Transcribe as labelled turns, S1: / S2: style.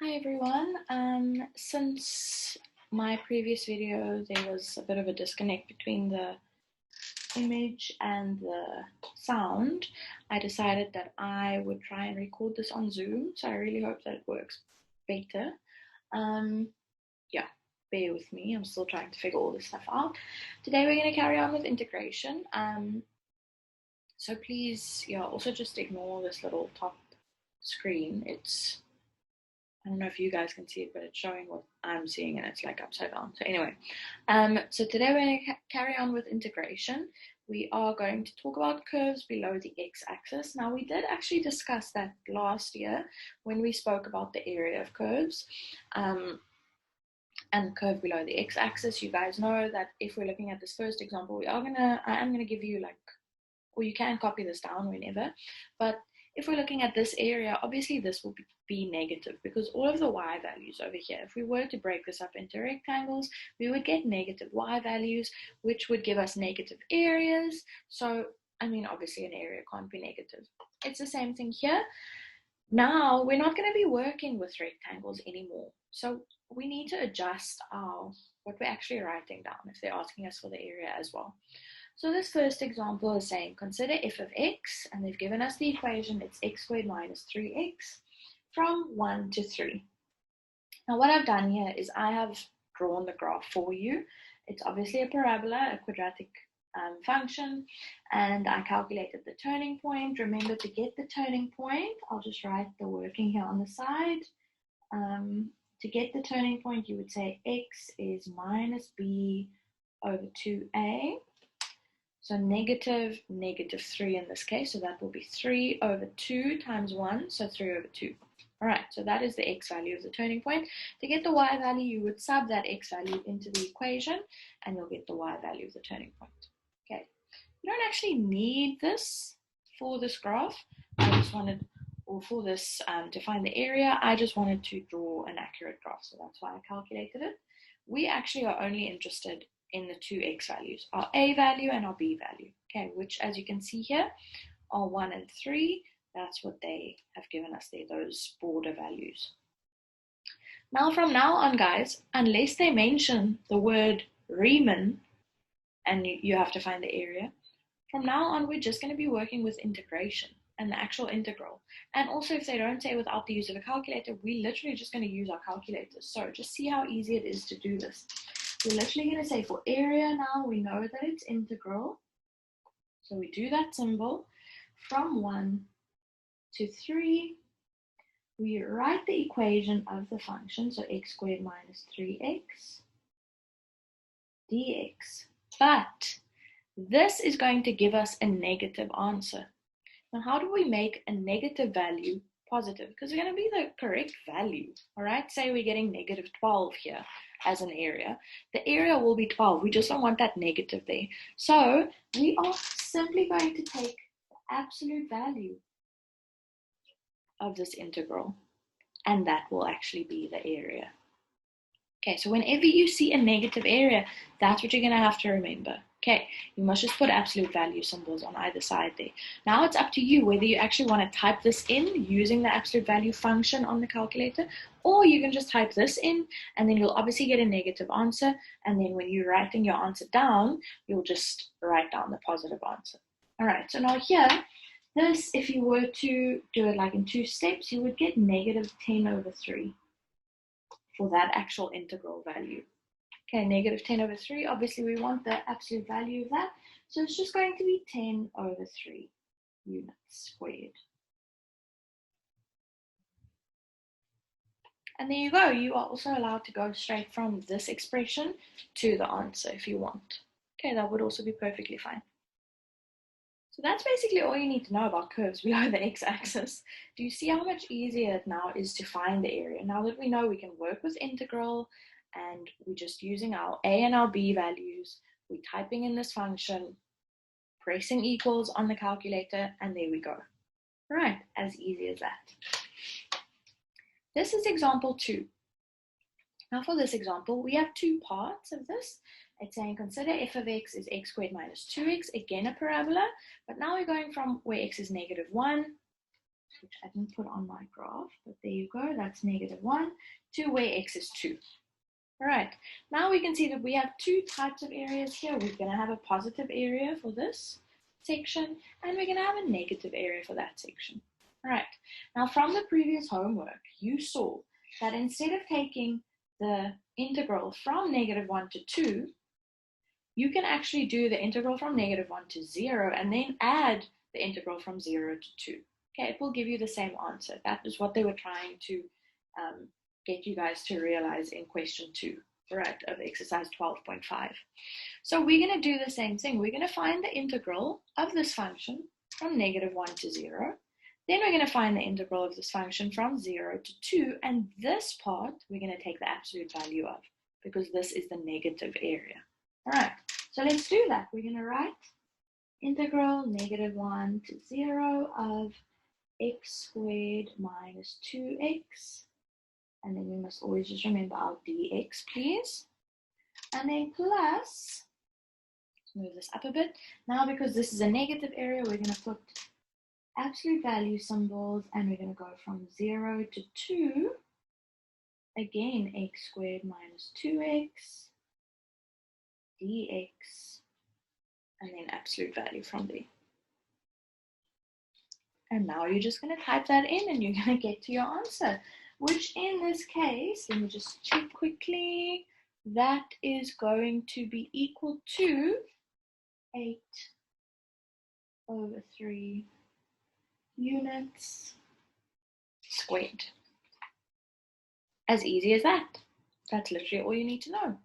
S1: Hi everyone. Since my previous video, there was a bit of a disconnect between the image and the sound. I decided that I would try and record this on Zoom, so I really hope that it works better. Um, yeah, bear with me. I'm still trying to figure all this stuff out. Today we're going to carry on with integration. So please, yeah, also just ignore this little top screen. I don't know if you guys can see it, but it's showing what I'm seeing and it's like upside down. So anyway, so today we're going to carry on with integration. We are going to talk about curves below the x-axis. Now we did actually discuss that last year when we spoke about the area of curves. And curve below the x-axis. You guys know that if we're looking at this first example, I am gonna give you like, or you can copy this down whenever, but if we're looking at this area, obviously this will be negative because all of the y values over here, if we were to break this up into rectangles, we would get negative y values, which would give us negative areas. So, I mean, obviously an area can't be negative. It's the same thing here. Now, we're not going to be working with rectangles anymore. So we need to adjust what we're actually writing down if they're asking us for the area as well. So this first example is saying, consider f of x, and they've given us the equation, it's x squared minus 3x from 1 to 3. Now what I've done here is I have drawn the graph for you. It's obviously a parabola, a quadratic function, and I calculated the turning point. Remember, to get the turning point, I'll just write the working here on the side. To get the turning point, you would say x is minus b over 2a. So negative 3 in this case, so that will be 3 over 2 times 1, so 3 over 2. All right, so that is the x value of the turning point. To get the y value, you would sub that x value into the equation, and you'll get the y value of the turning point. Okay, you don't actually need this for this graph. I just wanted, or for this, to find the area, I just wanted to draw an accurate graph, so that's why I calculated it. We actually are only interested in the two x values, our a value and our b value, okay, which as you can see here are 1 and 3. That's what they have given us there, those border values. Now from now on, guys, unless they mention the word Riemann and you have to find the area, from now on we're just going to be working with integration and the actual integral. And also, if they don't say without the use of a calculator, we're literally just going to use our calculators. So just see how easy it is to do this. We're literally going to say for area now, we know that it's integral. So we do that symbol from 1 to 3. We write the equation of the function, so x squared minus 3x dx. But this is going to give us a negative answer. Now, how do we make a negative value positive? Because it's going to be the correct value, all right? Say we're getting negative 12 here as an area. The area will be 12. We just don't want that negative there. So we are simply going to take the absolute value of this integral, and that will actually be the area. Okay, so whenever you see a negative area, that's what you're going to have to remember. Okay, you must just put absolute value symbols on either side there. Now it's up to you whether you actually want to type this in using the absolute value function on the calculator, or you can just type this in and then you'll obviously get a negative answer. And then when you're writing your answer down, you'll just write down the positive answer. All right, so now here, this, if you were to do it like in 2 steps, you would get negative 10 over 3 for that actual integral value. Okay, negative 10 over 3, obviously we want the absolute value of that, so it's just going to be 10 over 3 units squared. And there you go, you are also allowed to go straight from this expression to the answer if you want. Okay, that would also be perfectly fine. So that's basically all you need to know about curves below the x-axis. Do you see how much easier it now is to find the area? Now that we know we can work with integral, and we're just using our a and our b values, we're typing in this function, pressing equals on the calculator, and there we go. All right, as easy as that. This is example 2. Now for this example, we have 2 parts of this. It's saying consider f of x is x squared minus 2x, again a parabola, but now we're going from where x is negative 1 which I didn't put on my graph, but there you go. That's -1 to where x is 2. All right, now we can see that we have two types of areas here. We're going to have a positive area for this section, and we're going to have a negative area for that section. All right, now from the previous homework, you saw that instead of taking the integral from -1 to 2, you can actually do the integral from -1 to 0 and then add the integral from 0 to 2. Okay, it will give you the same answer. That is what they were trying to get you guys to realize in question 2, right, of exercise 12.5. So we're going to do the same thing. We're going to find the integral of this function from -1 to 0. Then we're going to find the integral of this function from 0 to 2. And this part, we're going to take the absolute value of, because this is the negative area. All right, so let's do that. We're going to write integral -1 to 0 of x squared minus 2x. And then we must always just remember our dx, please. And then plus, let's move this up a bit. Now, because this is a negative area, we're going to put absolute value symbols, and we're going to go from 0 to 2. Again, x squared minus 2x, dx, and then absolute value from there. And now you're just going to type that in, and you're going to get to your answer, which in this case, let me just check quickly, that is going to be equal to 8/3 units squared. As easy as that. That's literally all you need to know.